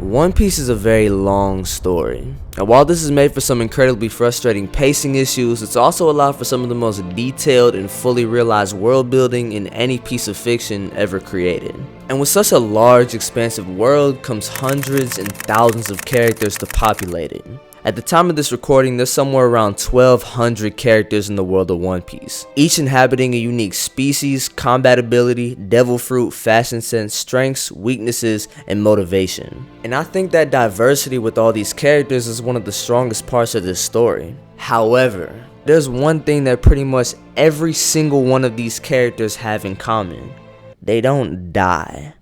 One Piece is a very long story, and while this is made for some incredibly frustrating pacing issues, it's also allowed for some of the most detailed and fully realized world building in any piece of fiction ever created. And with such a large, expansive world comes hundreds and thousands of characters to populate it. At the time of this recording, there's somewhere around 1,200 characters in the world of One Piece, each inhabiting a unique species, combat ability, devil fruit, fashion sense, strengths, weaknesses, and motivation. And I think that diversity with all these characters is one of the strongest parts of this story. However, there's one thing that pretty much every single one of these characters have in common. They don't die.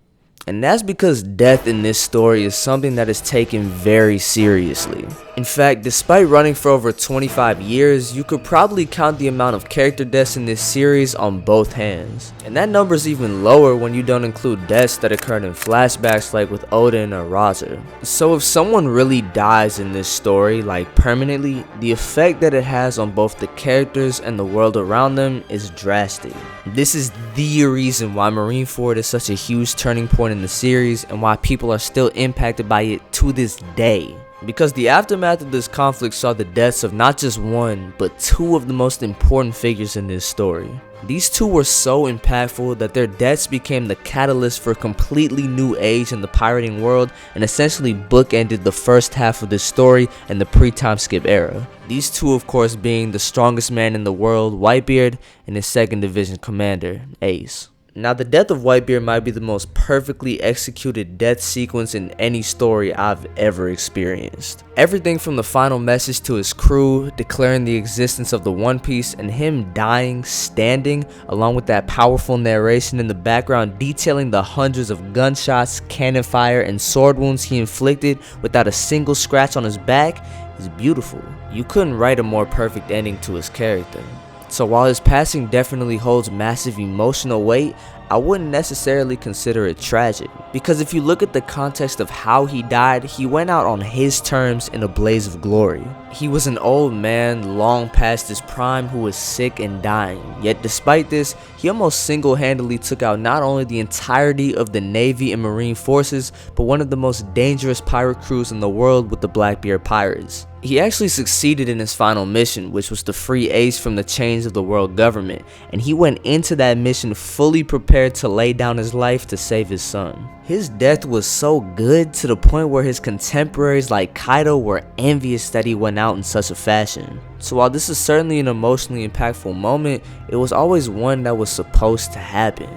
And that's because death in this story is something that is taken very seriously. In fact, despite running for over 25 years, you could probably count the amount of character deaths in this series on both hands. And that number is even lower when you don't include deaths that occurred in flashbacks like with Oden or Roger. So if someone really dies in this story, like permanently, the effect that it has on both the characters and the world around them is drastic. This is the reason why Marineford is such a huge turning point in the series and why people are still impacted by it to this day. Because the aftermath of this conflict saw the deaths of not just one, but two of the most important figures in this story. These two were so impactful that their deaths became the catalyst for a completely new age in the pirating world and essentially bookended the first half of this story and the pre-time skip era. These two, of course, being the strongest man in the world, Whitebeard, and his 2nd Division commander, Ace. Now, the death of Whitebeard might be the most perfectly executed death sequence in any story I've ever experienced. Everything from the final message to his crew, declaring the existence of the One Piece, and him dying, standing, along with that powerful narration in the background detailing the hundreds of gunshots, cannon fire, and sword wounds he inflicted without a single scratch on his back, is beautiful. You couldn't write a more perfect ending to his character. So while his passing definitely holds massive emotional weight, I wouldn't necessarily consider it tragic. Because if you look at the context of how he died, he went out on his terms in a blaze of glory. He was an old man long past his prime who was sick and dying. Yet despite this, he almost single-handedly took out not only the entirety of the Navy and Marine forces, but one of the most dangerous pirate crews in the world with the Blackbeard Pirates. He actually succeeded in his final mission, which was to free Ace from the chains of the world government, and he went into that mission fully prepared to lay down his life to save his son. His death was so good to the point where his contemporaries like Kaido were envious that he went out in such a fashion. So while this is certainly an emotionally impactful moment, it was always one that was supposed to happen.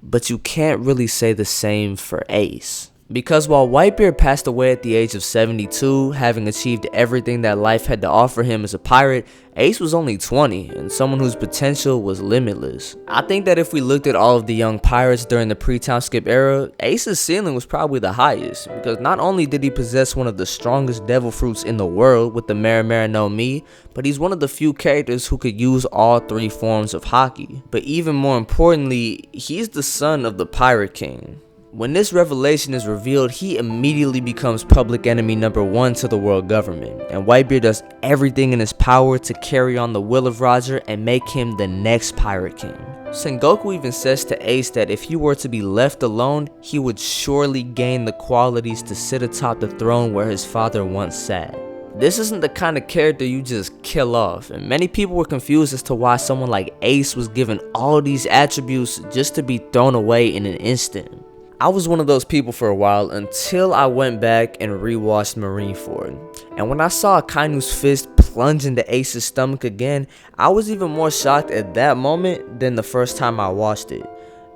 But you can't really say the same for Ace. Because while Whitebeard passed away at the age of 72, having achieved everything that life had to offer him as a pirate, Ace was only 20, and someone whose potential was limitless. I think that if we looked at all of the young pirates during the pre-time skip era, Ace's ceiling was probably the highest, because not only did he possess one of the strongest devil fruits in the world with the Marimara no Mi, but he's one of the few characters who could use all 3 forms of Haki. But even more importantly, he's the son of the Pirate King. When this revelation is revealed, he immediately becomes public enemy number 1 to the world government, and Whitebeard does everything in his power to carry on the will of Roger and make him the next Pirate King. Sengoku even says to Ace that if he were to be left alone, he would surely gain the qualities to sit atop the throne where his father once sat. This isn't the kind of character you just kill off, and many people were confused as to why someone like Ace was given all these attributes just to be thrown away in an instant. I was one of those people for a while until I went back and rewatched Marineford. And when I saw Akainu's fist plunge into Ace's stomach again, I was even more shocked at that moment than the first time I watched it.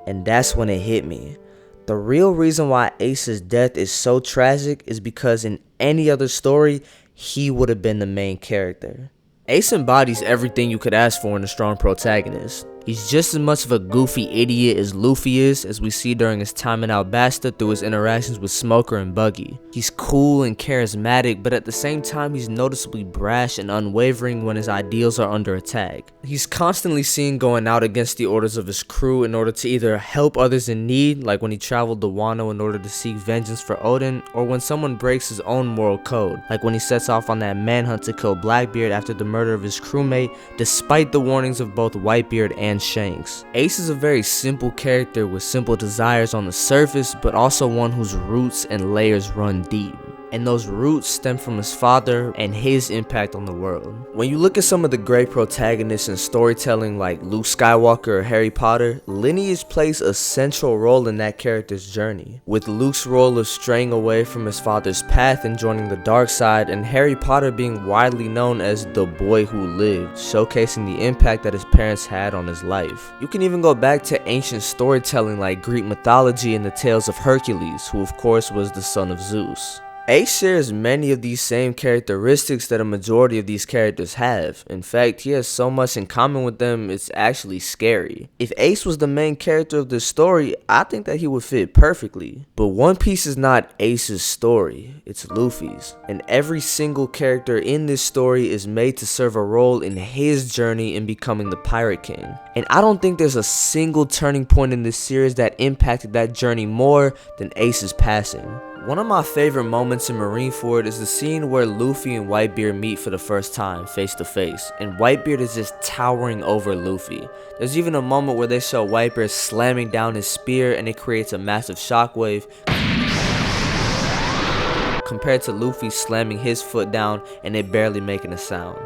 And that's when it hit me. The real reason why Ace's death is so tragic is because in any other story, he would have been the main character. Ace embodies everything you could ask for in a strong protagonist. He's just as much of a goofy idiot as Luffy is, as we see during his time in Alabasta through his interactions with Smoker and Buggy. He's cool and charismatic, but at the same time he's noticeably brash and unwavering when his ideals are under attack. He's constantly seen going out against the orders of his crew in order to either help others in need, like when he traveled to Wano in order to seek vengeance for Oden, or when someone breaks his own moral code, like when he sets off on that manhunt to kill Blackbeard after the murder of his crewmate, despite the warnings of both Whitebeard and and Shanks. Ace is a very simple character with simple desires on the surface, but also one whose roots and layers run deep. And those roots stem from his father and his impact on the world. When you look at some of the great protagonists in storytelling like Luke Skywalker or Harry Potter, lineage plays a central role in that character's journey, with Luke's role of straying away from his father's path and joining the dark side, and Harry Potter being widely known as the boy who lived, showcasing the impact that his parents had on his life. You can even go back to ancient storytelling like Greek mythology and the tales of Hercules, who of course was the son of Zeus. Ace shares many of these same characteristics that a majority of these characters have. In fact, he has so much in common with them, it's actually scary. If Ace was the main character of this story, I think that he would fit perfectly. But One Piece is not Ace's story, it's Luffy's. And every single character in this story is made to serve a role in his journey in becoming the Pirate King. And I don't think there's a single turning point in this series that impacted that journey more than Ace's passing. One of my favorite moments in Marineford is the scene where Luffy and Whitebeard meet for the first time, face to face, and Whitebeard is just towering over Luffy. There's even a moment where they show Whitebeard slamming down his spear and it creates a massive shockwave, compared to Luffy slamming his foot down and it barely making a sound.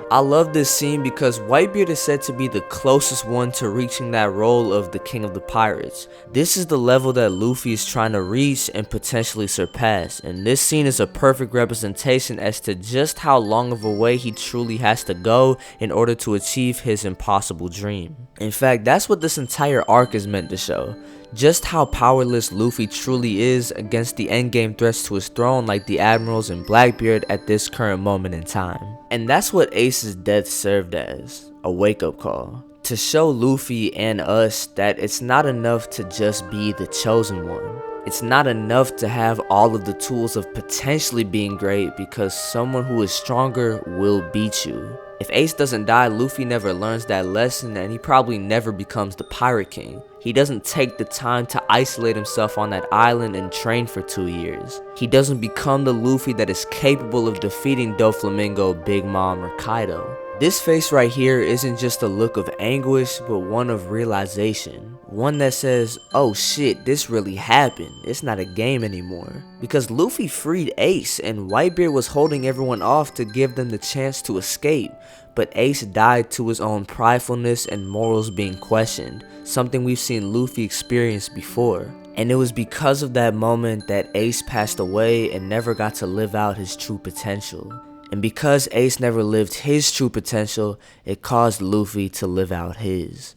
I love this scene because Whitebeard is said to be the closest one to reaching that role of the King of the Pirates. This is the level that Luffy is trying to reach and potentially surpass, and this scene is a perfect representation as to just how long of a way he truly has to go in order to achieve his impossible dream. In fact, that's what this entire arc is meant to show. Just how powerless Luffy truly is against the endgame threats to his throne like the Admirals and Blackbeard at this current moment in time. And that's what Ace's death served as, a wake-up call. To show Luffy and us that it's not enough to just be the chosen one. It's not enough to have all of the tools of potentially being great, because someone who is stronger will beat you. If Ace doesn't die, Luffy never learns that lesson and he probably never becomes the Pirate King. He doesn't take the time to isolate himself on that island and train for 2 years. He doesn't become the Luffy that is capable of defeating Doflamingo, Big Mom, or Kaido. This face right here isn't just a look of anguish, but one of realization. One that says, oh shit, this really happened. It's not a game anymore. Because Luffy freed Ace and Whitebeard was holding everyone off to give them the chance to escape. But Ace died to his own pridefulness and morals being questioned, something we've seen Luffy experience before. And it was because of that moment that Ace passed away and never got to live out his true potential. And because Ace never lived his true potential, it caused Luffy to live out his.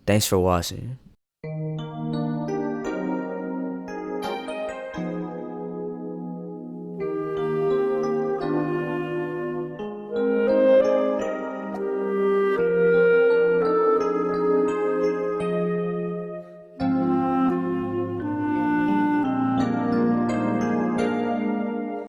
Thanks for watching.